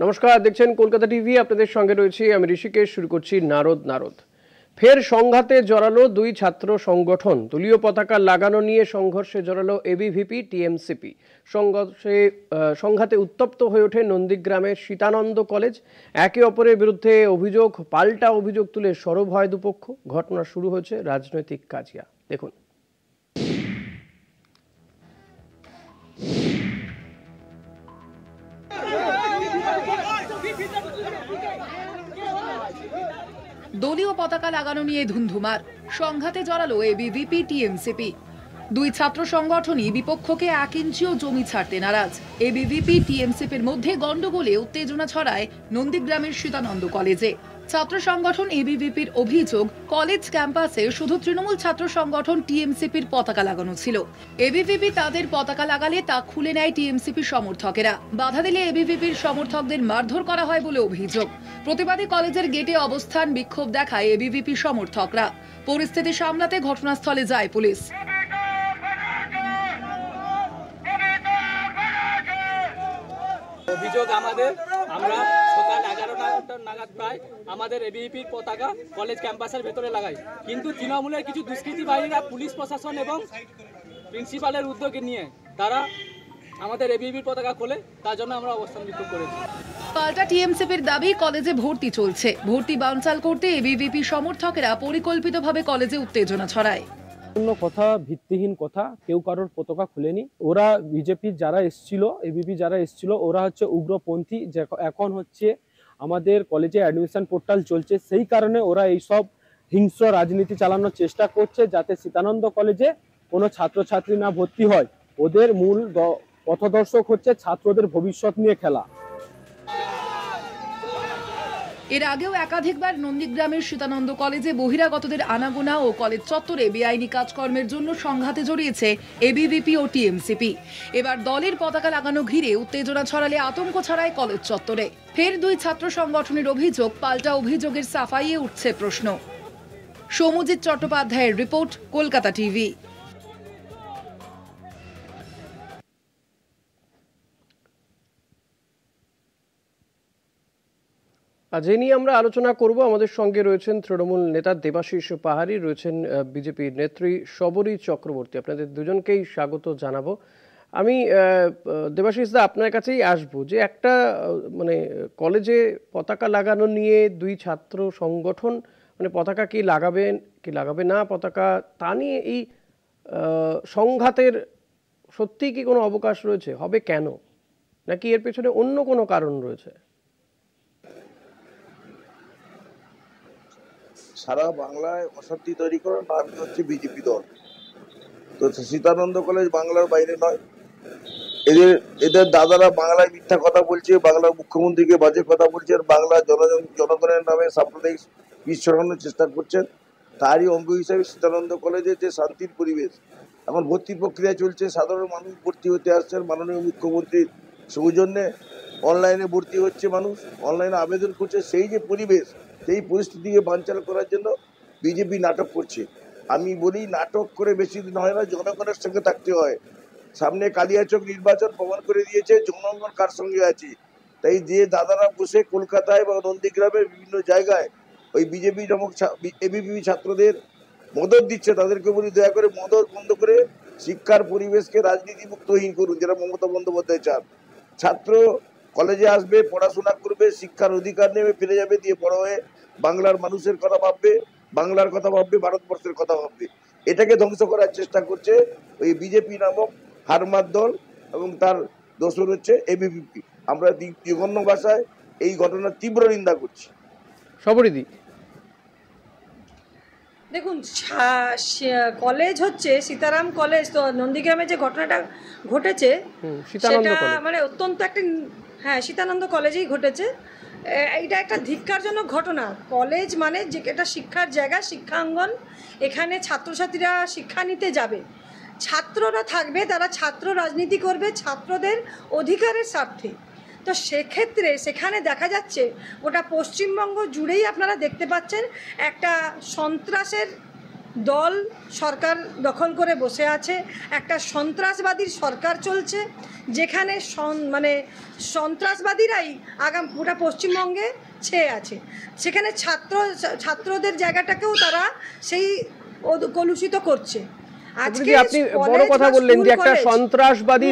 নমস্কার, দেখছেন কলকাতা টিভি। আপনাদের সঙ্গে রয়েছি আমি ঋষিকেশ। শুরু করছি নারদ। ফের সংঘাতে জড়ালো দুই ছাত্র সংগঠন। দলীয় পতাকা লাগানো নিয়ে সংঘর্ষে জড়ালো এবিভিপি টিএমসিপি। সংঘাতে উত্তপ্ত হয়ে ওঠে নন্দীগ্রামের সীতানন্দ কলেজ। একে অপরের বিরুদ্ধে অভিযোগ, পাল্টা অভিযোগ তুলে সরব হয় দুপক্ষ। ঘটনা শুরু হয়েছে রাজনৈতিক কাজিয়া। দেখুন। দলীয় পতাকা লাগানো নিয়ে ধুন্ধুমার। সংঘাতে জড়ালো এবিভিপি টিএমসিপি। দুই ছাত্র সংগঠনই বিপক্ষকে 1 ইঞ্চিও জমি ছাড়তে নারাজ। এবিভিপি টিএমসিপির মধ্যে গন্ডগোলে উত্তেজনা ছড়ায় নন্দীগ্রামের সীতানন্দ কলেজে। ছাত্র সংগঠন এবিভিপির অভিযোগ, কলেজ ক্যাম্পাসে শুধু তৃণমূল ছাত্র সংগঠন টিএমসিপির পতাকা লাগানো ছিল। এবিভিপি তাদের পতাকা লাগালে তা খুলে নেয় টিএমসিপির সমর্থকেরা। বাধা দিলে এবিভিপির সমর্থকদের মারধর করা হয় বলে অভিযোগ। প্রতিবাদী কলেজের গেটে অবস্থান বিক্ষোভ দেখায় এবিভিপি সমর্থকরা। পরিস্থিতি সামলাতে ঘটনাস্থলে যায় পুলিশ। অভিযোগ আমরা সকাল 11টা নাগাদ প্রায় আমাদের এবিভিপির পতাকা কলেজ ক্যাম্পাসের ভেতরে লাগাই, কিন্তু তৃণমূলের কিছু দুষ্কৃতী বাহিনীরা পুলিশ প্রশাসন এবং প্রিন্সিপালের উদ্যোগে নিয়ে তারা আমাদের এবিভিপির পতাকা খোলে। তার জন্য আমরা অবস্থান বিক্ষোভ করেছি। পাল্টা টিএমসিপির দাবি, কলেজে ভর্তি চলছে। ভর্তি বানচাল করতে এবিভিপি সমর্থকেরা পরিকল্পিতভাবে কলেজে উত্তেজনা ছড়ায়। কথা, ভিত্তিহীন কথা। কেউ কারোর পতাকা খুলেনি। ওরা বিজেপি যারা এসেছিল, এবিপি যারা এসেছিল, ওরা হচ্ছে উগ্রপন্থী। এখন হচ্ছে আমাদের কলেজে অ্যাডমিশন পোর্টাল চলছে, সেই কারণে ওরা এইসব হিংস্র রাজনীতি চালানোর চেষ্টা করছে, যাতে সীতানন্দ কলেজে কোনো ছাত্রছাত্রী না ভর্তি হয়। ওদের মূল পথদর্শক হচ্ছে ছাত্রদের ভবিষ্যৎ নিয়ে খেলা। এর আগেও একাধিকবার নন্দীগ্রামের সীতানন্দ কলেজে বহিরাগতদের আনাগোনা ও কলেজ চত্বরে বেআইনি কাজকর্মের জন্য সংঘাতে জড়িয়েছে এবিভিপি ও টিএমসিপি। এবার দলের পতাকা লাগানো ঘিরে উত্তেজনা ছড়ালে আতঙ্ক ছড়ায় কলেজ চত্বরে। ফের দুই ছাত্র সংগঠনের অভিযোগ, পাল্টা অভিযোগের সাফাইয়ে উঠছে প্রশ্ন। সৌম্যজিৎ চট্টোপাধ্যায়ের রিপোর্ট, কলকাতা টিভি। আজ এ নিয়ে আমরা আলোচনা করব। আমাদের সঙ্গে রয়েছেন তৃণমূল নেতা দেবাশিস পাহাড়ী, রয়েছেন বিজেপির নেত্রী শবরী চক্রবর্তী। আপনাদের দুজনকেই স্বাগত জানাবো। আমি দেবাশিস দা আপনার কাছেই আসবো, যে একটা কলেজে পতাকা লাগানো নিয়ে দুই ছাত্র সংগঠন পতাকা কি লাগাবে না পতাকা, তা নিয়ে এই সংঘাতের সত্যি কি কোনো অবকাশ রয়েছে? হবে কেন? নাকি এর পেছনে অন্য কোনো কারণ রয়েছে? সারা বাংলায় অশান্তি তৈরি করার নামই হচ্ছে বিজেপি দল। তো সীতানন্দ কলেজ বাংলার বাইরে নয়। এদের দাদারা বাংলায় মিথ্যা কথা বলছে, বাংলার মুখ্যমন্ত্রীকে বাজে কথা বলছে, বাংলা জনগণের নামে সাম্প্রদায়িক বিষ ছড়ানোর চেষ্টা করছেন। তারই অঙ্গ হিসাবে সীতানন্দ কলেজে যে শান্তির পরিবেশ, এখন ভর্তির প্রক্রিয়া চলছে, সাধারণ মানুষ ভর্তি হতে আসছেন। মাননীয় মুখ্যমন্ত্রীর সৌজন্যে অনলাইনে ভর্তি হচ্ছে, মানুষ অনলাইনে আবেদন করছে। সেই যে পরিবেশ, সেই পরিস্থিতিকে বানচাল করার জন্য বিজেপি নাটক করছে। আমি বলি, নাটক করে বেশি দিন হয় না, জনগণের সঙ্গে থাকতে হয়। সামনে কালিয়াচক নির্বাচন প্রমাণ করে দিয়েছে জনগণ কার সঙ্গে আছে। তাই যে দাদারা বসে কলকাতায় বা নন্দীগ্রামের বিভিন্ন জায়গায় ওই বিজেপি এবিপি ছাত্রদের মদত দিচ্ছে, তাদেরকে বলি দয়া করে মদত বন্ধ করে শিক্ষার পরিবেশকে রাজনীতি মুক্তহীন করুন, যেটা মমতা বন্দ্যোপাধ্যায় চান। ছাত্র কলেজে আসবে, পড়াশোনা করবে, শিক্ষার অধিকার নেবে, ফিরে যাবে, দিয়ে বড় হয়ে বাংলার মানুষের কথা ভাববে, বাংলার কথা ভাববে, ভারতবর্ষের কথা ভাববে। এটাকে ধ্বংস করার চেষ্টা করছে ওই বিজেপি নামক হারমার দল এবং তার দোসর হচ্ছে এবিভিপি। আমরা জঘন্য ভাষায় এই ঘটনার তীব্র নিন্দা করছি। শবরীদি, দেখুন, কলেজ হচ্ছে সীতারাম কলেজ। তো নন্দীগ্রামে যে ঘটনাটা ঘটেছে সেটা অত্যন্ত একটা, সীতানন্দ কলেজেই ঘটেছে। এটা একটা ধিক্কারজনক ঘটনা। কলেজ মানে যে এটা শিক্ষার জায়গা, শিক্ষাঙ্গন। এখানে ছাত্রছাত্রীরা শিক্ষা নিতে যাবে, ছাত্ররা থাকবে, তারা ছাত্র রাজনীতি করবে ছাত্রদের অধিকারের স্বার্থে। তো সেক্ষেত্রে সেখানে দেখা যাচ্ছে গোটা পশ্চিমবঙ্গ জুড়েই আপনারা দেখতে পাচ্ছেন একটা সন্ত্রাসের দল সরকার দখল করে বসে আছে, একটা সন্ত্রাসবাদীর সরকার চলছে, যেখানে মানে সন্ত্রাসবাদীরাই গোটা পশ্চিমবঙ্গে ছেয়ে আছে। সেখানে ছাত্রদের জায়গাটাকেও তারা সেই কলুষিত করছে। আজকে আপনি বড় কথা বললেন যে একটা সন্ত্রাসবাদী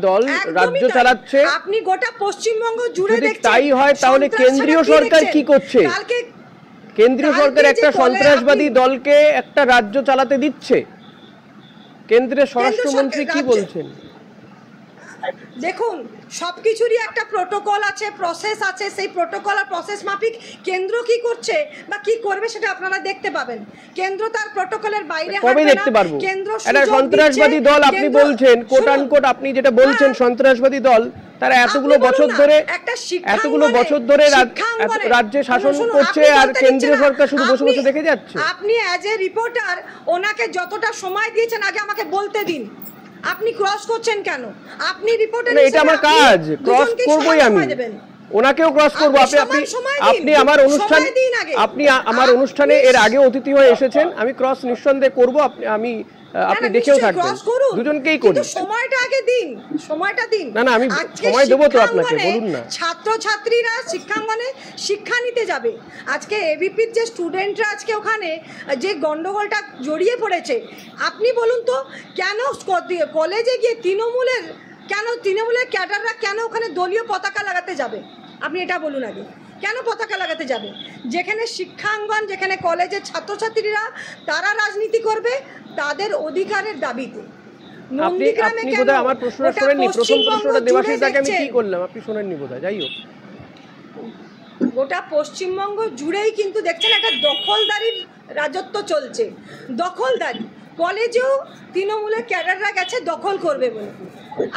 দল রাজ্য চালাচ্ছে। আপনি গোটা পশ্চিমবঙ্গ জুড়ে দেখছেন। তাই হয় তাহলে কেন্দ্রীয় সরকার কি করছে? কেন্দ্রীয় সরকার একটা সন্ত্রাসবাদী দলকে একটা রাজ্য চালাতে দিচ্ছে। কেন্দ্রের স্বরাষ্ট্রমন্ত্রী কি বলছেন? দেখুন, সবকিছুরই একটা প্রোটোকল আছে, প্রসেস আছে। সেই প্রোটোকল আর প্রসেস মাফিক কেন্দ্র কি করছে বা কি করবে সেটা আপনারা দেখতে পাবেন। কেন্দ্র তার প্রোটোকলের বাইরে কবে দেখতে পারবো? একটা সন্ত্রাসবাদী দল আপনি বলছেন, কোট আনকোট আপনি যেটা বলছেন সন্ত্রাসবাদী দল, তারা এতগুলো বছর ধরে রাজ্যে শাসন করছে আর কেন্দ্রীয় সরকার শুধু বসে বসে দেখে যাচ্ছে। আপনি অ্যাজ এ রিপোর্টার ওনাকে যতটা সময় দিয়েছেন আগে আমাকে বলতে দিন। আপনি ক্রস করছেন কেন? আপনি রিপোর্টার, এটা আমার কাজ, ক্রস করবই আমি, ওনাকেও ক্রস করব। আপনি আমার অনুষ্ঠানে এর আগে অতিথি হয়ে এসেছেন, আমি ক্রস নিঃসন্দেহে করব। আপনি দেখেও থাকবেন, দুজনকেই করি। সময়টা আগে দিন, সময়টা দিন। না আমি সময় দেবো তো আপনাকে, বলুন না। ছাত্রছাত্রীরা শিক্ষাঙ্গনে শিক্ষা নিতে যাবে। আজকে এবিপির যে স্টুডেন্টরা আজকে ওখানে যে গন্ডগোলটা জড়িয়ে পড়েছে, আপনি বলুন তো কেন কলেজে গিয়ে তৃণমূলের ক্যাডাররা কেন ওখানে দলীয় পতাকা লাগাতে যাবে? আপনি এটা বলুন আগে, কেন পতাকা লাগাতে যাবে? যেখানে শিক্ষাঙ্গন, যেখানে কলেজের ছাত্রছাত্রীরা তারা রাজনীতি করবে তাদের অধিকারের দাবিতে। আপনি বোধহয় আমার প্রশ্নটা শোনেননি, প্রথম প্রশ্নটা দেবাশিস দাকে আমি কি করলাম আপনি শোনেননি বোধহয়। যাই হোক, গোটা পশ্চিমবঙ্গ জুড়েই কিন্তু দেখছেন একটা দখলদারির রাজত্ব চলছে। দখলদারি, কলেজেও তৃণমূলের ক্যাডাররা গেছে দখল করবে বলে।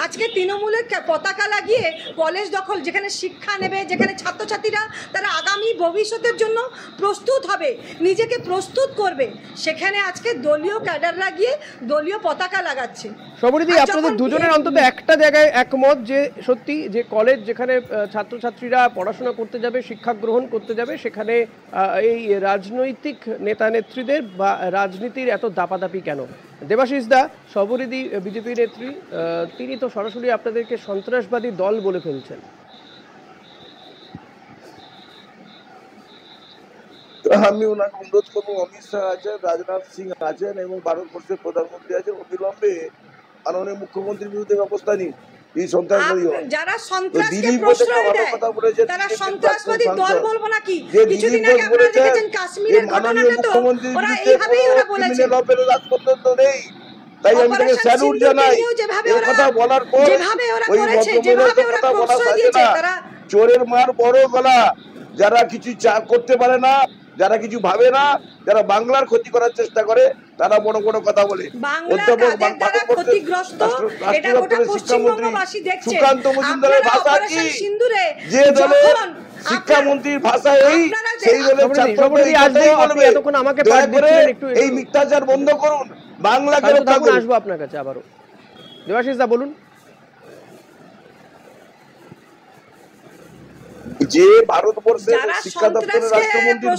আজকে তৃণমূলের পতাকা লাগিয়ে কলেজ দখল, যেখানে শিক্ষা নেবে, যেখানে ছাত্রছাত্রীরা তারা আগামী ভবিষ্যতের জন্য প্রস্তুত হবে, নিজেকে প্রস্তুত করবে, সেখানে আজকে দলীয় ক্যাডাররা গিয়ে দলীয় পতাকা লাগাচ্ছে। সবরিদি, আপনাদের দুজনের অন্তত একটা জায়গায় একমত যে সত্যি যে কলেজ যেখানে ছাত্রছাত্রীরা পড়াশোনা করতে যাবে, শিক্ষা গ্রহণ করতে যাবে, সেখানে এই রাজনৈতিক নেতা নেত্রীদের বা রাজনীতির এত দাপাদাপি কেন? দেবাশিস দা, সবরিদি বিজেপি নেত্রী, তিনি তো সরাসরি আপনাদেরকে সন্ত্রাসবাদী দল বলে ফেলছেন। আমি ওনাকে অনুরোধ করবো, অমিত শাহ আছেন, রাজনাথ সিং আছেন এবং ভারতবর্ষের প্রধানমন্ত্রী আছেন, অবিলম্বে মাননীয় মুখ্যমন্ত্রীর বিরুদ্ধে ব্যবস্থা নিন। এই সন্ত্রাসবাদী যারা সন্ত্রাসকে প্রশ্রয় দেয় তারা সন্ত্রাসবাদী দল বলবো নাকি? কিছুদিন আগে আপনারা দেখেছেন কাশ্মীরের ঘটনাটা তো ওরা এইভাবেই ওরা বলেছে। তাই আমি তাকে স্যালুট জানাই। এই কথা বলার পর ওই ভদ্রমহিলার কথা বলা থাকে না, চোরের মার বড় গলা। যারা কিছু করতে পারে না, যারা কিছু ভাবে না, যারা বাংলার ক্ষতি করার চেষ্টা করে, তারা বড় বড় কথা বলে। সুকান্ত মজুমদারের ভাষা কি? যে দলের শিক্ষামন্ত্রীর ভাষা সেই দলের এই মিথ্যাচার বন্ধ করুন। বাংলাকে রক্ষা করুন। আসবো আপনার কাছে আবারও। দেবাশিস দা বলুন। যে ভারতবর্ষের শিক্ষা দপ্তরের রাষ্ট্রমন্ত্রীর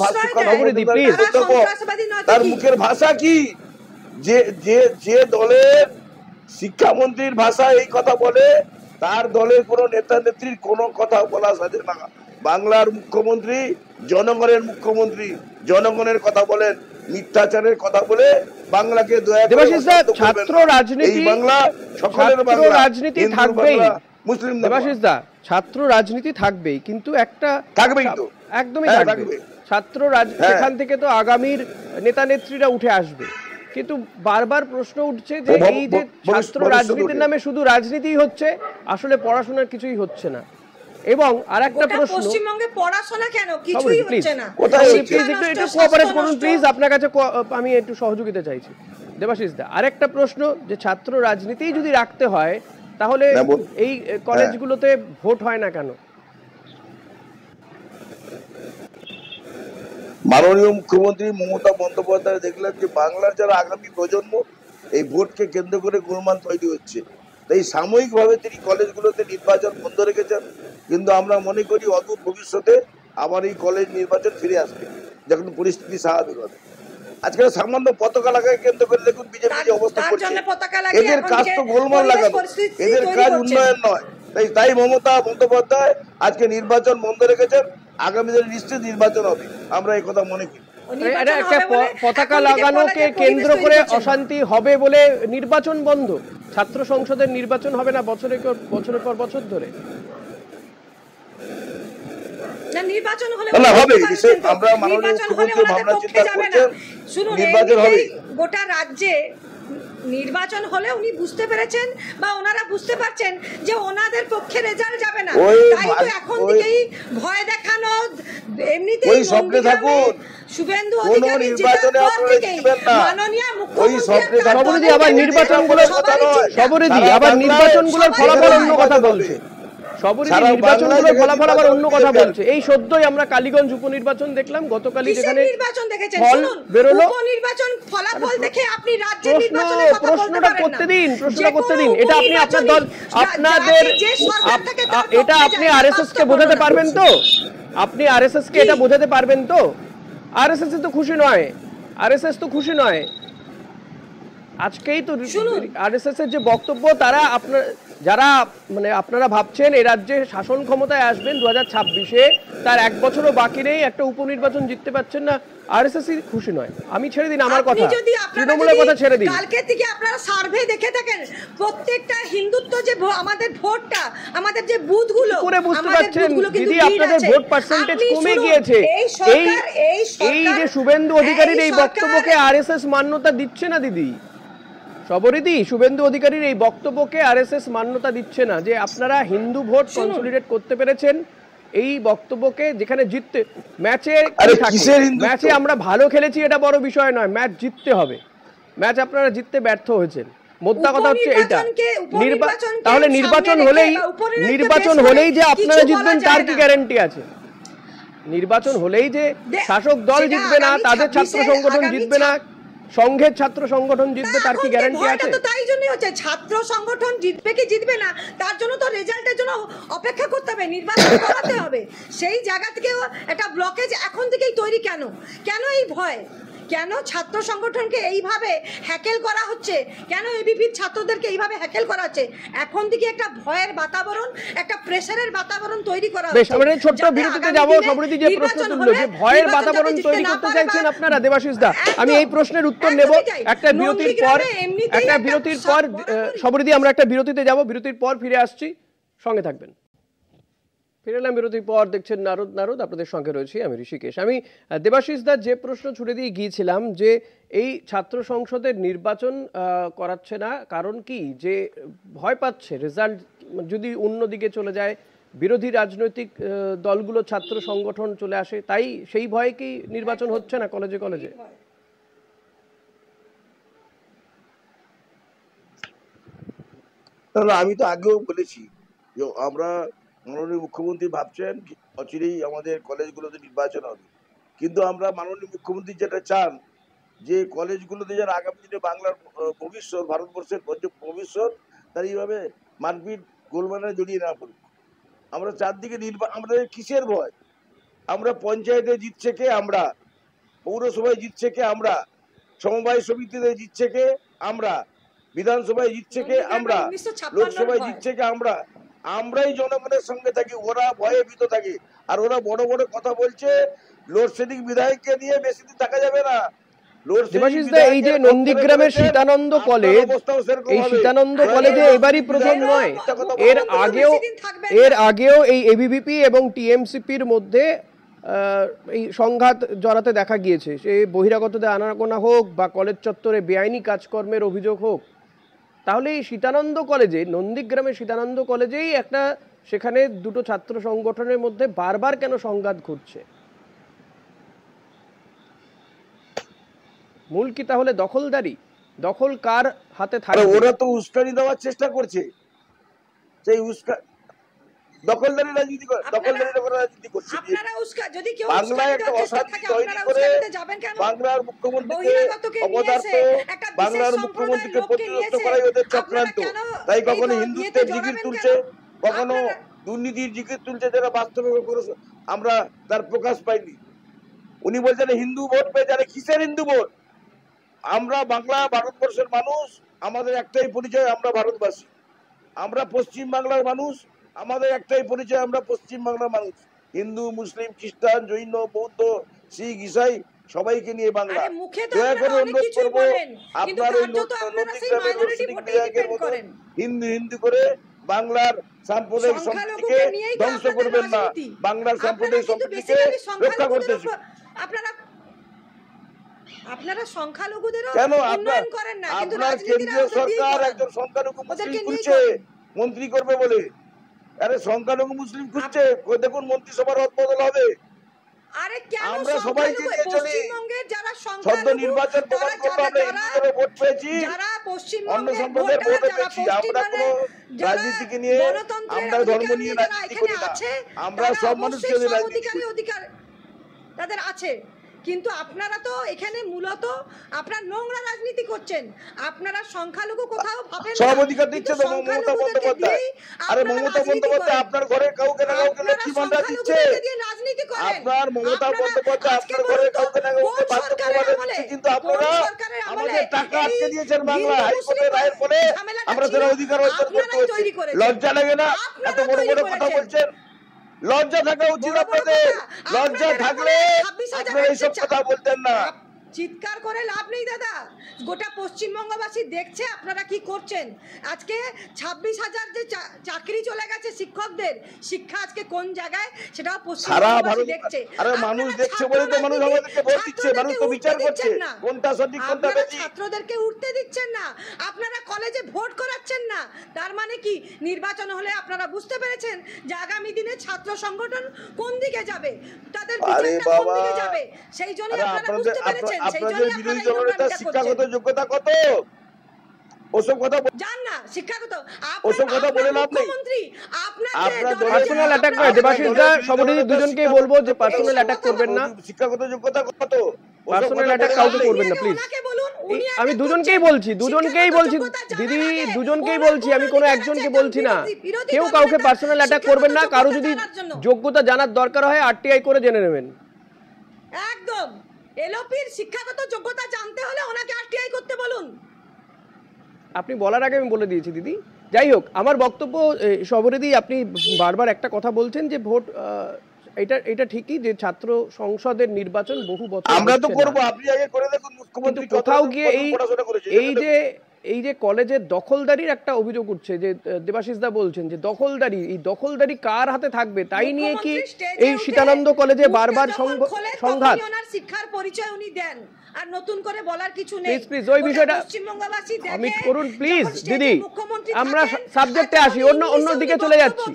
তার মুখের ভাষা কি? যে দলের শিক্ষামন্ত্রীর ভাষা এই কথা বলে, তার দলের কোনো নেতা নেত্রীর কোনো কথা বলা সাজে না। বাংলার মুখ্যমন্ত্রী জনগণের মুখ্যমন্ত্রী, জনগণের কথা বলেন, মিথ্যাচারের কথা বলে বাংলাকে দয়া করে ছাত্র রাজনীতি, বাংলা সকলের বাংলা, রাজনীতি থাকবেই, মুসলিম দেবাশিস দা, ছাত্র রাজনীতি থাকবেই, কিন্তু একটা থাকবেই তো, একদমই থাকবে। ছাত্র সেখান থেকে তো আগামীর নেতা নেত্রীরা উঠে আসবে, কিন্তু বারবার প্রশ্ন উঠছে যে এই যে ছাত্র রাজনীতির নামে শুধু রাজনীতিই হচ্ছে, আসলে পড়াশোনার কিছুই হচ্ছে না। এবং আরেকটা প্রশ্ন, পশ্চিমবঙ্গে পড়াশোনা কেন কিছুই হচ্ছে না? একটু কোঅপারেট করুন প্লিজ, আপনার কাছে আমি একটু সহযোগিতা চাইছি। দেবাশিস দা, আরেকটা প্রশ্ন, যে ছাত্র রাজনীতি যদি রাখতে হয় তাহলে এই কলেজগুলোতে ভোট হয় না কেন? মাননীয় মুখ্যমন্ত্রী মমতা বন্দ্যোপাধ্যায় দেখলেন যে বাংলার যারা আগামী প্রজন্ম, এই ভোটকে কেন্দ্র করে গোলমাল তৈরি হচ্ছে, তাই সাময়িকভাবে তিনি কলেজগুলোতে নির্বাচন বন্ধ রেখেছেন। কিন্তু আমরা মনে করি অদূর ভবিষ্যতে আবার এই কলেজ নির্বাচন ফিরে আসবে, যখন পরিস্থিতি স্বাভাবিক হবে। আজকে সামান্য পতাকা লাগায় কেন্দ্র করে দেখুন বিজেপি যে অবস্থা করছে, এদের কাজ তো গোলমাল লাগানো, এদের কাজ উন্নয়ন নয়। তাই মমতা বন্দ্যোপাধ্যায় আজকে নির্বাচন বন্ধ রেখেছেন, আগামী দিনে নিশ্চিত নির্বাচন হবে, আমরা এই কথা মনে করি। এটা একটা পতাকা লাগানোকে কেন্দ্র করে অশান্তি হবে বলে নির্বাচন বন্ধ, ছাত্র সংসদের নির্বাচন হবে না বছরের পর বছর ধরে? নির্বাচন হলে হবে, আমরা মাননীয় মুখ্যমন্ত্রী ভাবনা চিন্তা করছেন, নির্বাচন হবে। গোটা রাজ্যে নির্বাচন হলে উনি বুঝতে পেরেছেন বা ওনারা বুঝতে পারছেন যে ওনাদের পক্ষে রেজাল্ট যাবে না, তাই তো এখন থেকেই ভয় দেখানো, এমনিতেই ওই স্বপ্নে থাকুন, শুভেন্দু কোন নির্বাচনে আপনারা জিতবেন না, মাননীয় ওই স্বপ্নে থাকুন। সবরদি আবার নির্বাচনগুলোর ফলাফল অন্য কথা বলছে, নির্বাচনগুলোর ফলাফল আবার অন্য কথা বলছে। এই সদ্যই আমরা কালীগঞ্জ উপনির্বাচন দেখলাম, গতকালই যেখানে ফল বেরোলো। প্রশ্নটা করতে দিন, এটা আপনি আপনার দল এটা আপনি আরএসএস কে বোঝাতে পারবেন তো? আপনি আরএসএস কে এটা বোঝাতে পারবেন তো? আরএসএস তো খুশি নয়, আরএসএস তো খুশি নয়। আজকেই তো আরএসএস এর যে বক্তব্য, তারা যারা মানে আপনারা ভাবছেন এই রাজ্যে শাসন ক্ষমতায় আসবেন 2026-এ, তার এক বছরও বাকি নেই, একটা উপনির্বাচন জিততে পারছেন না, আরএসএস খুশি নয়। আমি ছেড়ে দিন আমার কথা, তৃণমূলের কথা ছেড়ে দিন। কালকে থেকে আপনারা সার্ভে দেখে থাকেন, প্রত্যেকটা হিন্দুত্ব যে আমাদের ভোটটা, আমাদের যে বুথগুলো, করে বুঝতে পারছেন দিদি আপনাদের ভোট পার্সেন্টেজ কমে গিয়েছে। এই যে শুভেন্দু অধিকারীর এই বক্তব্যকে আরএসএস মান্যতা দিচ্ছে না দিদি, সবরিদি, শুভেন্দু অধিকারীর এই বক্তব্যকে আরএসএস মান্যতা দিচ্ছে না, যে আপনারা হিন্দু ভোট কনসলিডেট করতে পেরেছেন। এই বক্তব্যকে যেখানে জিততে ম্যাচে আমরা ভালো খেলেছি এটা বড় বিষয় নয়, ম্যাচ জিততে হবে, ম্যাচ আপনারা জিততে ব্যর্থ হয়েছেন, মোদ্দা কথা হচ্ছে এইটা। তাহলে নির্বাচন হলেই যে আপনারা জিতবেন তার কি গ্যারান্টি আছে? নির্বাচন হলেই যে শাসক দল জিতবে না, তাদের ছাত্র সংগঠন জিতবে না, সংঘের ছাত্র সংগঠন জিতবে, তার কি গ্যারান্টি আছে? তাই জন্যই হচ্ছে ছাত্র সংগঠন জিতবে কি জিতবে না, তার জন্য তো রেজাল্টের জন্য অপেক্ষা করতে হবে, নির্বাচন করাতে হবে। সেই জায়গা থেকে একটা ব্লকেজ এখন থেকেই তৈরি। কেন এই ভয়? কেন ছাত্র সংগঠনকে এইভাবে হ্যাকেল করা হচ্ছে? কেন এবিপির ছাত্রদেরকে এইভাবে হ্যাকেল করা হচ্ছে? এখন থেকে একটা ভয়ের বাতাবরণ, একটা প্রেসারের বাতাবরণ তৈরি করা হচ্ছে। বেশ, আমরা ছোট্ট বিরতিতে যাব। সবরীতি যে প্রশ্ন তুললো যে ভয়ের বাতাবরণ তৈরি করতে চাইছেন আপনারা, দেবাশিস দা, আমি এই প্রশ্নের উত্তর নেব একটা বিরতির পর। সবরীতি, আমরা একটা বিরতিতে যাব, বিরতির পর ফিরে আসছি, সঙ্গে থাকবেন। ফিরে এলাম বিরতির পর, দেখছেন নারদ, আপনাদের সঙ্গে রয়েছি আমি ঋষিকেশ। আমি দেবাশিস দা যে প্রশ্ন ছুড়ে দিয়ে গিয়েছিলাম যে এই ছাত্র সংসদের নির্বাচন করাচ্ছে না, কারণ কি? যে ভয় পাচ্ছে রেজাল্ট যদি অন্যদিকে চলে যায়, বিরোধী রাজনৈতিক দলগুলো ছাত্র সংগঠন চলে আসে, তাই সেই ভয়ে কি নির্বাচন হচ্ছে না কলেজে? তাহলে আমি তো আগেও বলেছি যে আমরা, মাননীয় মুখ্যমন্ত্রী ভাবছেন অচিরেই আমাদের কলেজগুলোতে নির্বাচন হবে, কিন্তু আমরা মাননীয় মুখ্যমন্ত্রী যেটা চান যে কলেজগুলোতে যারা আগামী দিনে বাংলার ভবিষ্যৎ, ভারতবর্ষের ভবিষ্যৎ, তারা এইভাবে মারপিট গোলমালে জড়িয়ে না পড়ুক। আমরা চারদিকে আমাদের কিসের ভয়? আমরা পঞ্চায়েতে জিতছে কে? আমরা পৌরসভায় জিতছে কে? আমরা সমবায় সমিতিতে জিতছে কে? আমরা বিধানসভায় জিতছে কে? আমরা লোকসভায় জিতছে কে? আমরাই জনগণের সঙ্গে থাকি, ওরা ভয়ে ভীত থাকে। আর ওরা বড় বড় কথা বলছে, লোডশেডিং বিধায়ককে নিয়ে বেশি দিন থাকা যাবে না। এই যে নন্দীগ্রামের সীতানন্দ কলেজ, এই সীতানন্দ কলেজে এবারই প্রথম নয়, এর আগেও এই এবিভিপি এবং টিএমসিপির মধ্যে এই সংঘাত জড়াতে দেখা গিয়েছে। সে বহিরাগতদের আনাগোনা হোক বা কলেজ চত্বরে বেআইনি কাজকর্মের অভিযোগ হোক। তাহলে এই সীতানন্দ কলেজে, নন্দীগ্রামের সীতানন্দ কলেজেই একটা, সেখানে দুটো ছাত্র সংগঠনের মধ্যে বারবার কেন সংঘাত ঘটছে? মূল কি তাহলে দখলদারি? দখল কার হাতে থাকে? ওরা তো উস্কানি দেওয়ার চেষ্টা করছে, সেই দখলদারি রাজনীতি করছে। বাংলায় একটা অশান্তি তৈরি করে বাংলার মুখ্যমন্ত্রীকে অপদার্থ, বাংলার মুখ্যমন্ত্রীকে প্রতিরোধ করাই ওদের চক্রান্ত। তাই কখনো হিন্দুত্বের জিগির তুলছে, কখনো দুর্নীতির জিগির তুলছে, যেটা বাস্তবে আমরা তার প্রকাশ পাইনি। উনি বলছেন হিন্দু ভোট পেয়ে যারা, কিসের হিন্দু ভোট? আমরা বাংলা ভারতবর্ষের মানুষ, আমাদের একটাই পরিচয়, আমরা ভারতবাসী। আমরা পশ্চিম বাংলার মানুষ, আমাদের একটাই পরিচয়, আমরা পশ্চিম বাংলার মানুষ। হিন্দু, মুসলিম, খ্রিস্টান, জৈন, বৌদ্ধ, শিখ, ইসাই সবাইকে নিয়ে বাংলা। দয়া করে অনুরোধ করবো আপনার ওই নন্দীগ্রামের মুসলিম বিধায়কের মতো হিন্দু হিন্দু করে বাংলার সাম্প্রদায়িক সম্প্রীতিকে ধ্বংস করবেন না। বাংলার সাম্প্রদায়িক সম্প্রীতিকে রক্ষা করতেছি। আপনারা সংখ্যালঘুদেরও কেন উন্নয়ন করেন না, কিন্তু আপনার রাজনীতির কেন্দ্রীয় আওতা দিয়ে সরকার করেন। একজন সংখ্যালঘু মুসলিম ওদেরকে নিয়েই খুঁজছে করেন। মন্ত্রী করবে বলে। আরে সংখ্যালঘু মুসলিম খুঁজছে, দেখুন মন্ত্রিসভার রদবদল হবে। আরে কেন আমরা সবাইকে নিয়ে চলি। পশ্চিমবঙ্গের যারা সদ্য সংখ্যালঘু নির্বাচন প্রমাণ করলো আমরা হিন্দুদের ভোট পেয়েছি, যারা অন্য পশ্চিমবঙ্গের সম্প্রদায়ের ভোট ভোটার, যারা পেয়েছি। আমরা কোনো পশ্চিমবঙ্গের রাজনীতিকে নিয়ে, গণতন্ত্রের আমরা ধর্ম অধিকার নিয়ে যারা রাজনীতি এখানে করি না। আছে, আমরা তারা সব মানুষকে অবশ্যই নিয়ে রাজনীতি সব করি। অধিকার তাদের আছে। কিন্তু আপনারা তো এখানে মূলত আপনারা নোংরা রাজনীতি করছেন। আপনারা সংখ্যালঘু কোথাও ভাবেন না। সব অধিকার দিচ্ছে তো মমতা সংখ্যালঘুদেরকে বন্দ্যোপাধ্যায়। দিয়েই আরে আপনারা মমতা রাজনীতি বন্দ্যোপাধ্যায় করেন। আপনার ঘরে কাউকে না কাউকে আপনারা লক্ষ্মী ভান্ডার দিচ্ছে। সংখ্যালঘুদেরকে দিয়ে রাজনীতি করেন। আপনার মমতা আপনারা বন্দ্যোপাধ্যায় আজকে আপনার ঘরে বলুন তো, কাউকে না কাউকে কোন বার্ধক্য সরকারের ভাতা আমলে, দিচ্ছে, কিন্তু কোন আপনারা সরকারের আমলে আমাদের টাকা এই আটকে দিয়েছেন বাংলা হিন্দু হাইকোর্টের মুসলিম রায়ের ফলে। ঝামেলাটা আমরা ছিল, সেটা অধিকার অর্জন করতে আপনারাই তৈরি হচ্ছে। করেছেন। লজ্জা লাগে না? আপনারা এত বড় তৈরি বড় কথা করেছেন। বলছেন। লজ্জা থাকা উচিত বড় বড় আপনাদের। কথা। লজ্জা আপনাদের থাকলে আমলে 26,000 আপনারা এইসব কথা বলতেন না। চিৎকার করে লাভ নেই দাদা, গোটা পশ্চিমবঙ্গবাসী দেখছে আপনারা কি করছেন। আজকে 26,000 যে চাকরি চলে গেছে শিক্ষকদের, শিক্ষা আজকে কোন জায়গায় সেটাও সারা পশ্চিমবঙ্গবাসী ভারত দেখছে। আরে মানুষ আপনারা দেখছে ছাত্র বলে তো মানুষ রাজনীতি, আমাদেরকে ভোট দিচ্ছে, মানুষ তো ছাত্রদেরকে বিচার উঠতে করছে দিচ্ছেন না। কোনটা সঠিক কোনটা আপনারা বেশি। ছাত্রদেরকে উঠতে দিচ্ছেন না, আপনারা কলেজে ভোট করাচ্ছেন না। তার মানে কি নির্বাচন হলে আপনারা বুঝতে পেরেছেন যে আগামী দিনে ছাত্র সংগঠন কোন দিকে যাবে, তাদের আরে বিচারটা কোন বাবা, দিকে যাবে, সেই জন্য আরে আপনারা বুঝতে পেরেছেন। সেই আপনাদের জন্য বিরোধী আপনারা এই দলনেতা নোংরামিটা শিক্ষাগত করছেন। যোগ্যতা কত? ওসব কথা জান না শিক্ষাগত ওসব কথা বলে লাভ নেই। মুখ্যমন্ত্রী আপনাকে আপনার পার্সোনাল অ্যাটাক করে দেবাশিস দা, সবারই দুজনকেই বলবো যে পার্সোনাল অ্যাটাক করবেন না। শিক্ষাগত যোগ্যতা কত? পার্সোনাল অ্যাটাক কাউকে করবেন না প্লিজ। আমি দুজনকেই বলছি দিদি, দুজনকেই বলছি, আমি কোনো একজনকে বলছি না। কেউ কাউকে পার্সোনাল অ্যাটাক করবেন না। কারো যদি যোগ্যতা জানার দরকার হয় আরটিআই করে জেনে নেবেন। একদম এলওপির শিক্ষাগত যোগ্যতা জানতে হলে ওনাকে আরটিআই করতে বলুন। আপনি বলার আগে আমি বলে দিয়েছি দিদি। যাই হোক, আমার বক্তব্য সবরেদি, আপনি বারবার একটা কথা বলছেন যে ভোট, এটা ঠিকই যে ছাত্র সংসদের নির্বাচন বহু বছর আমরা তো হচ্ছে করব, না। আপনি আগে করে দেখুন মুখ্যমন্ত্রী কিন্তু কোথাও গিয়ে পড়াশোনা করেছে। এই যে কলেজের দখলদারির একটা অভিযোগ উঠছে, যে দেবাশিস দা বলছেন যে এই দখলদারি কার হাতে থাকবে, তাই নিয়ে কি এই সীতানন্দ কলেজে বারবার সংঘাত? শিক্ষার পরিচয় উনি দেন, আর নতুন করে বলার কিছু নেই। প্লিজ ওই বিষয়টা পশ্চিমবঙ্গবাসী কমিট করুন প্লিজ দিদি। আমরা সাবজেক্টে আসি, অন্য দিকে চলে যাচ্ছি।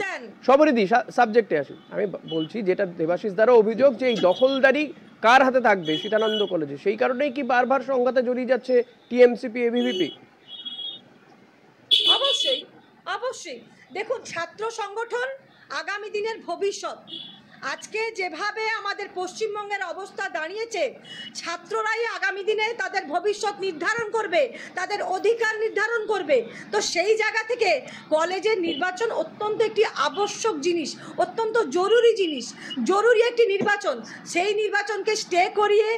সবরিদি সাবজেক্টে আসি। আমি বলছি যেটা দেবাশিস দ্বারা অভিযোগ যে এই দখলদারি কার হাতে থাকবে সীতানন্দ কলেজে, সেই কারণেই কি বারবার সংঘাতে জড়িয়ে যাচ্ছে টিএমসিপি এবিভিপি? অবশ্যই অবশ্যই। দেখুন, ছাত্র সংগঠন আগামী দিনের ভবিষ্যৎ। আজকে যেভাবে আমাদের পশ্চিমবঙ্গের অবস্থা দাঁড়িয়েছে, ছাত্ররাই আগামী দিনে তাদের ভবিষ্যৎ নির্ধারণ করবে, তাদের অধিকার নির্ধারণ করবে। তো সেই জায়গা থেকে কলেজের নির্বাচন অত্যন্ত একটি আবশ্যক জিনিস, অত্যন্ত জরুরি জিনিস, জরুরি একটি নির্বাচন। সেই নির্বাচনকে স্টে করিয়ে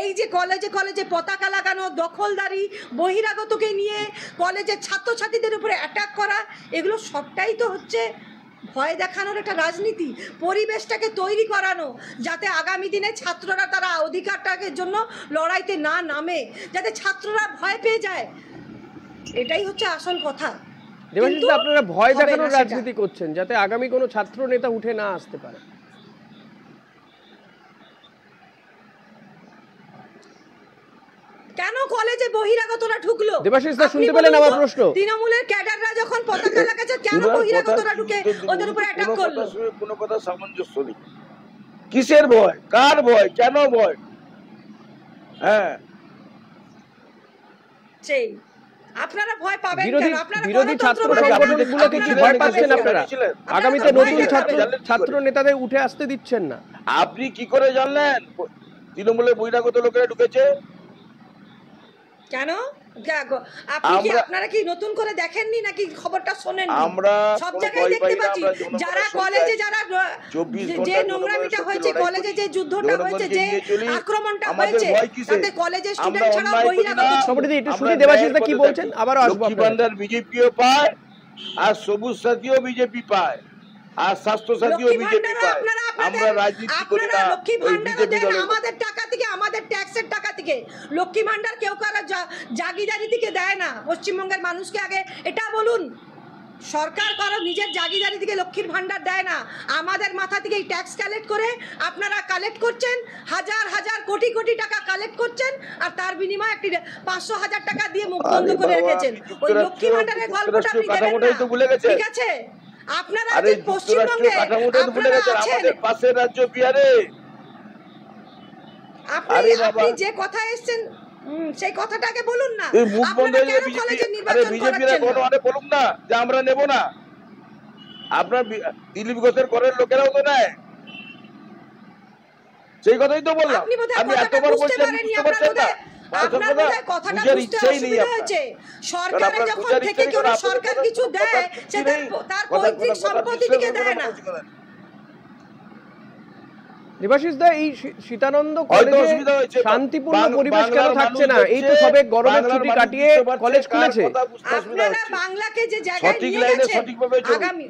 এই যে কলেজে পতাকা লাগানো, দখলদারি, বহিরাগতকে নিয়ে কলেজের ছাত্রছাত্রীদের উপরে অ্যাটাক করা, এগুলো সবটাই তো হচ্ছে ভয় দেখানোর একটা রাজনীতি। পরিবেশটাকে তৈরি করানো যাতে আগামী দিনে ছাত্ররা তারা অধিকারটাকে জন্য লড়াইতে না নামে, যাতে ছাত্ররা ভয় পেয়ে যায়, এটাই হচ্ছে আসল কথা। দেবাশিস দা, আপনারা ভয় দেখানোর রাজনীতি করছেন যাতে আগামী কোনো ছাত্র নেতা উঠে না আসতে পারে। কেন কলেজে বহিরাগতরা ঢুকলো? দেবাশিস দা, শুনতে পেলেন আমার প্রশ্ন? তৃণমূলের ক্যাডাররা যখন পতাকা লাগাচ্ছে, কেন বহিরাগতরা ঢুকে ওদের উপর অ্যাটাক করলো? কোনো কথা সামঞ্জস্য নেই। কিসের ভয়, কার ভয়, কেন ভয়? হ্যাঁ, সেই আপনারা ভয় পাবেন কেন? আপনারা বিরোধী ছাত্র সংগঠনগুলোকে কি ভয় পাচ্ছেন আপনারা? আগামীতে নতুন ছাত্র নেতাদের উঠে আসতে দিচ্ছেন না। আপনি কি করে জানলেন তৃণমূলের বহিরাগত লোকেরা ঢুকেছে? কেন আপনি কি আপনারা কি নতুন করে দেখেননি নাকি খবরটা শোনেননি? আমরা সব জায়গায় দেখতে পাচ্ছি যারা কলেজে যারা যে নোংরামিটা হয়েছে, কলেজে যে যুদ্ধটা হয়েছে, যে আক্রমণটা হয়েছে, তাতে কলেজের স্টুডেন্ট ছাড়াও বহিরাগত। সবটি একটু শুনি দেবাশিস দা কি বলছেন, আবারও আসবো লক্ষ্মী ভান্ডার বিজেপিও পায়, আর সবুজ সাথীও বিজেপি পায়, আর স্বাস্থ্য সাথীও বিজেপি পায়। আমরা রাজনীতি করি না ওই বিজেপি দলের। আমাদের টাকা থেকে, আমাদের ট্যাক্সের টাকা থেকে লক্ষ্মী ভান্ডার কেউ কারো জাগিদারি থেকে দেয় না। পশ্চিমবঙ্গের মানুষকে আগে এটা বলুন, সরকার কারো নিজের জাগিদারি থেকে লক্ষ্মীর ভান্ডার দেয় না। আমাদের মাথা থেকে ট্যাক্স কালেক্ট করে আপনারা কালেক্ট করছেন, হাজার হাজার কোটি কোটি টাকা কালেক্ট করছেন, আর তার বিনিময়ে একটি 500,000 টাকা দিয়ে মুখ বন্ধ করে রেখেছেন। ওই লক্ষ্মী ভান্ডারের গল্পটা আপনি দেবেন না, ঠিক আছে? আপনারা যে পশ্চিমবঙ্গে আপনারা আছেন, আমাদের পাশের রাজ্য বিহারে আপনি যে কথা এসেছেন সেই কথাটাকে বলুন না। এই মুখ বন্ধ হয়ে যাবে বিজেপিরা বলুন না যে আমরা নেব না। আপনার দিলীপ ঘোষের ঘরের লোকেরাও তো নেয়, সেই কথাই তো বললাম। আমি এতবার বলছি, বুঝতে পারছেন না? সরকারে যখন থেকে কেউ সরকার কিছু দেয় সেটা তার পৈতৃক সম্পত্তি থেকে দেয় না। দেবাশিস দা, এই সীতানন্দ কলেজে শান্তিপূর্ণ পরিবেশ কেন থাকছে না? এই তো সবে গরমের ছুটি কাটিয়ে কলেজ খুলেছে। আপনারা বাংলাকে যে জায়গায় নিয়ে গেছেন আগামী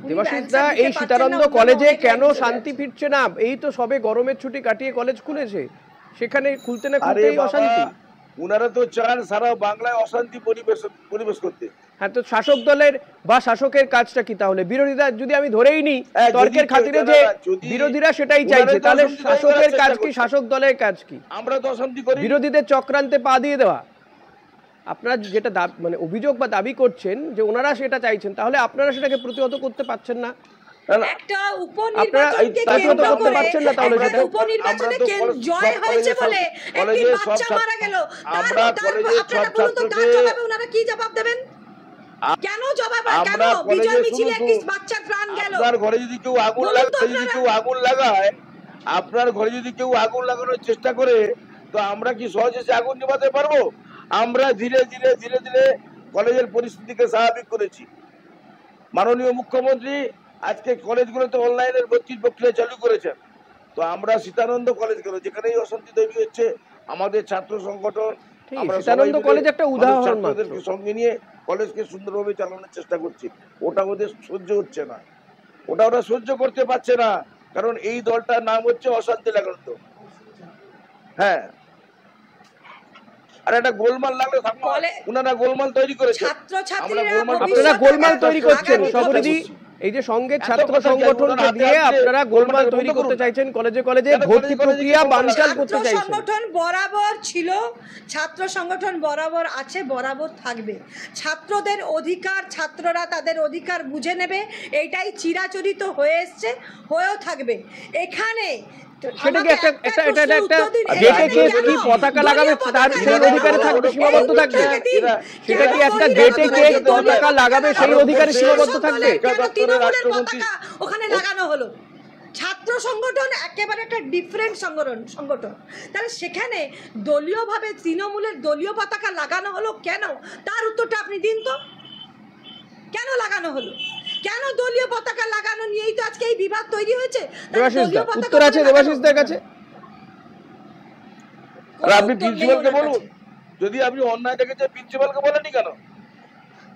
দেবাশিস দা, এই সীতানন্দ কলেজে কেন শান্তি ফিরছে না? এই তো সবে গরমের ছুটি কাটিয়ে কলেজ খুলেছে, সেখানে খুলতে না খুলতেই অশান্তি। উনারা তো চান সারা বাংলায় অশান্তি পরিবেশ করতে। হ্যাঁ, তো শাসক দলের বা শাসকের কাজটা কি তাহলে? বিরোধীরা যদি আমি ধরেই নি তর্কের খাতিরে যে বিরোধীরা সেটাই চাইছে, তাহলে শাসকের কাজ কি, শাসক দলের কাজ কি? আমরা তো অশান্তি করি, বিরোধীদের চক্রান্তে পা দিয়ে দেওয়া। আপনারা যেটা মানে অভিযোগ বা দাবি করছেন যে ওনারা সেটা চাইছেন, তাহলে আপনারা সেটাকে প্রতিহত করতে পারছেন না। একটা উপনির্বাচনকে কেন্দ্র করে একটা উপনির্বাচনে জয় হয়েছে বলে একটি বাচ্চা মারা গেল, আপনারা বলুন তো তার জবাবে ওনারা কি জবাব দেবেন? কেন জবাব, কেন বিজয় মিছিলে একটি বাচ্চার প্রাণ গেল? আপনার ঘরে যদি কেউ আগুন লাগায়, আপনার ঘরে যদি কেউ আগুন লাগানোর চেষ্টা করে, তো আমরা কি সহজে সে আগুন নিভাতে পারবো? আমরা ধীরে ধীরে কলেজের পরিস্থিতিকে স্বাভাবিক করেছি। মাননীয় মুখ্যমন্ত্রী আজকে কলেজগুলোতে অনলাইনের ভর্তির প্রক্রিয়া চালু করেছেন। তো আমরা সীতানন্দ কলেজ গেল, যেখানেই অশান্তি তৈরি হচ্ছে, আমাদের ছাত্র সংগঠন সীতানন্দ কলেজ একটা উদাহরণ, ছাত্রদেরকে সঙ্গে নিয়ে কলেজকে সুন্দরভাবে চালানোর চেষ্টা করছি। ওটা ওদের সহ্য হচ্ছে না, ওরা সহ্য করতে পারছে না, কারণ এই দলটার নাম হচ্ছে অশান্তি লাগানো দল। হ্যাঁ, আর একটা গোলমাল লাগলে উনারা গোলমাল তৈরি করেছে, আপনারা গোলমাল তৈরি করছেন। সবরীদি, এই যে সঙ্গে ছাত্র সংগঠনকে দিয়ে আপনারা গোলমাল তৈরি করতে চাইছেন, কলেজে কলেজে ভর্তি প্রক্রিয়া বানচাল করতে চাইছেন। সংগঠন বরাবর ছিল, ছাত্র সংগঠন বরাবর আছে, বরাবর থাকবে। ছাত্রদের অধিকার, ছাত্ররা তাদের অধিকার বুঝে নেবে, এইটাই চিরাচরিত হয়ে এসছে, হয়েও থাকবে। এখানে সেটা কি একটা গেটে কে কি পতাকা লাগাবে তার সেই অধিকারে থাকবে, সীমাবদ্ধ থাকবে? সেটা কি একটা গেটে কে পতাকা লাগাবে সেই অধিকারে সীমাবদ্ধ থাকবে? তৃণমূলের পতাকা ওখানে লাগানো হলো। ছাত্র সংগঠন একেবারে একটা ডিফারেন্ট সংগঠন, তাহলে সেখানে দলীয়ভাবে তৃণমূলের দলীয় পতাকা লাগানো হলো কেন? তার উত্তরটা আপনি দিন তো, কেন লাগানো হলো? কেন দলীয় পতাকা লাগানো নিয়েই তো আজকে এই বিবাদ তৈরি হয়েছে। উত্তর আছে দেবাশিসদের কাছে। আপনি প্রিন্সিপালকে বলুন, যদি আপনি অন্যায় দেখেছেন প্রিন্সিপালকে বলেননি কেন?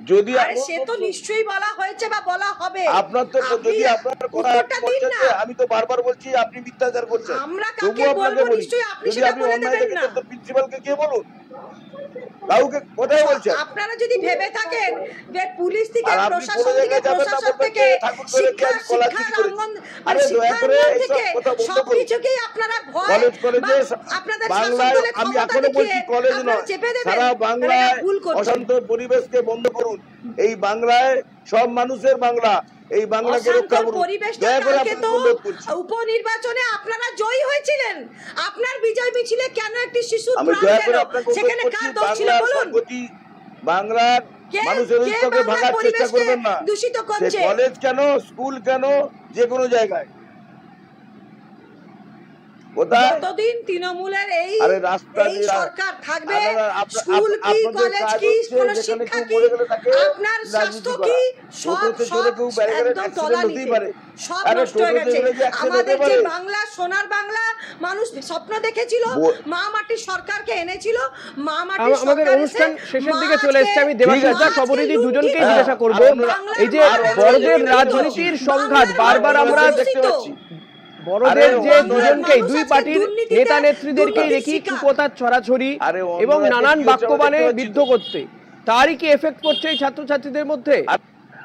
যদি সে তো নিশ্চয়ই বলা হয়েছে বা বলা হবে। আপনার তো যদি আপনার কথা আমি তো বারবার বলছি আপনি মিথ্যাচার করছেন। আমরা কাকে বলবো, নিশ্চয়ই আপনি সেটা বলে দেবেন না। তো প্রিন্সিপালকে কে বলুন, কাউকে কোথায় বলছেন? আপনারা যদি ভেবে থাকেন যে পুলিশ থেকে, প্রশাসন থেকে, প্রশাসন থেকে, সবকিছুকেই আপনারা ভয়, আপনাদের শাসনদলের ক্ষমতা দেখিয়ে আপনারা চেপে দেবেন। সারা বাংলায় অশান্ত পরিবেশকে বন্ধ করুন। এই বাংলায় সব মানুষের বাংলা, এই বাংলাকে রক্ষা করুন। উপনির্বাচনে আপনারা জয়ী হয়েছিলেন, আপনার বিজয় মিছিলে কেন একটি শিশু প্রাণ গেল? সেখানে কার দোষ ছিল বলুন? বাংলার মানুষের ঐক্যকে ভাঙার চেষ্টা করবেন না। দূষিত করছে কলেজ কেন, স্কুল কেন, যে কোনো জায়গায় কোথায় যতদিন তৃণমূলের এই আরে রাস্তা এই দিয়ে সরকার থাকবে, আপনারা- স্কুল কি আপনাদের কলেজ কাজ কি হচ্ছে কোনো যেখানে শিক্ষা কেউ কি মরে গেলে তাকে আপনার রাজনীতি স্বাস্থ্য করা। কি সব টোটোতে চড়ে কেউ ব্যারিকেডে একদম accident তলানিতে হতেই পারে। সব আরে নষ্ট হয়ে টোটোতে গেছে। চড়ে যে accident আমাদের হতে যে পারে। বাংলা সোনার বাংলা মানুষ স্বপ্ন দেখেছিল, মা মাটি সরকারকে এনেছিল, মা মাটি আমাদের সরকার অনুষ্ঠান এসে শেষের মা দিকে চলে এসেছে। আমি আজকে- দেবাশিস দা, মা সবরীদি আজকে দুজনকেই লুণ্ঠিত। জিজ্ঞাসা করব, বাংলার এই যে মানুষ বড়দের লুণ্ঠিত। রাজনীতির সংঘাত বাংলার বারবার মানুষ আমরা দেখতে লুণ্ঠিত। পাচ্ছি। বড়দের আরে যে অন্য দুজনকেই মানুষ দুই আজকে পার্টির দুর্নীতিতে- নেতা নেত্রীদেরকেই দুর্নীতির দেখি শিকার। কুপথার ছড়াছড়ি আরে অন্য এবং একটা নানান কি হচ্ছে আমরা বাক্যবাণে দেখতে পাচ্ছি বিদ্ধ তো। করতে, তারই কি এফেক্ট পড়ছে এই ছাত্রছাত্রীদের মধ্যে?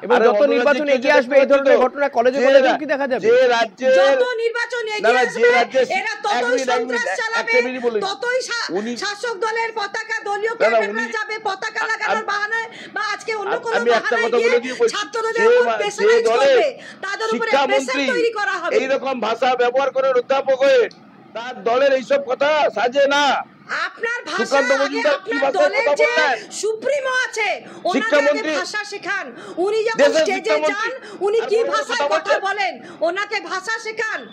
এবং আরে যত অন্য নির্বাচন রাজ্যে এগিয়ে কি আসবে এই হচ্ছে ধরনের তো? ঘটনা কলেজে যে কলেজেও কি দেখা যাবে? যে রাজ্যের যত নির্বাচন না, এগিয়ে না, যে আসবে রাজ্যে এরা এক ততই মিনিট, সন্ত্রাস একটা চালাবে, মিনিট বলুন। ততই উনি- শাসক দলের পতাকা দলীয় না, ক্যাম্পেইনে উনি- যাবে, পতাকা লাগানোর বাহানায় বা আজকে অন্য কোনো আমি একটা বাহানায় কথা বলে দিয়ে গিয়ে বলছি, ছাত্রদের যে উপর প্রেসারাইজ দলে করবে, তাদের উপরে প্রেসার শিক্ষামন্ত্রী তৈরি করা হবে। এইরকম ভাষা ব্যবহার করে অধ্যাপক হয়ে তার দলের এইসব কথা সাজে না। আপনার ভাষা সুকান্ত আগে মজুমদার কি আপনার ভাষায় দলের কথা যে বললেন? সুপ্রিমো আছে ওনাকে আগে শিক্ষামন্ত্রী- ভাষা শেখান। উনি যখন দেশের স্টেজে শিক্ষামন্ত্রী। যান উনি আর কি বড় বড় ভাষায় কথা কথা বলছেন। বলেন, ওনাকে ভাষা শেখান,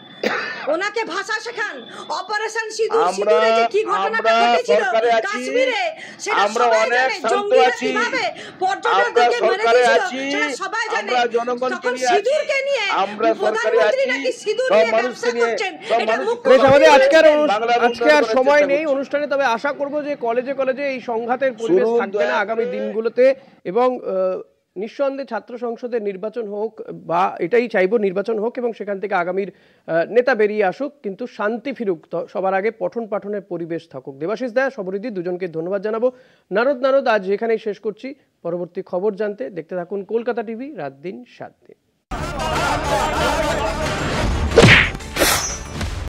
ওনাকে ভাষা শেখান। অপারেশন সিঁদুর, আমরা- সিঁদুরে যে কি ঘটনাটা আমরা ঘটেছিল সরকারে আছি, কাশ্মীরে, সেটা আমরা সবাই অনেক জানে। শান্ত জঙ্গিরা আছি, কিভাবে আমরা পর্যটকদেরকে মেরে সরকারে দিয়েছিল আছি, সেটা সবাই জানে। আমরা জনগণকে তখন নিয়ে আছি, সিঁদুরকে নিয়ে আমরা সরকারে প্রধানমন্ত্রী আছি, নাকি সিঁদুর সব নিয়ে মানুষকে ব্যবসা নিয়ে, করছেন, সব এটা মানুষ- বেশ, মুখ্যমন্ত্রী আমাদের আজকে আর বলেছেন। বাংলার আজকে আর উন্নয়ন সময় করার নেই চেষ্টা অনুষ্ঠানে, তবে আশা করব যে কলেজে কলেজে এই সংঘাতের পরিবেশ শুনুন, থাকবে না দয়া আগামী করে। দিনগুলোতে, এবং নিঃসন্দেহে ছাত্র সংসদের নির্বাচন হোক, বা এটাই চাইবো নির্বাচন হোক এবং সেখান থেকে আগামীর নেতা বেরিয়ে আসুক, কিন্তু শান্তি ফিরুক, সবার আগে পঠন পাঠনের পরিবেশ থাকুক। দেবাশিস দা, সবরীদি, দুজনকে ধন্যবাদ জানাবো। নারদ আজ এখানেই শেষ করছি। পরবর্তী খবর জানতে দেখতে থাকুন কলকাতা টিভি, রাত দিন 7 দিন।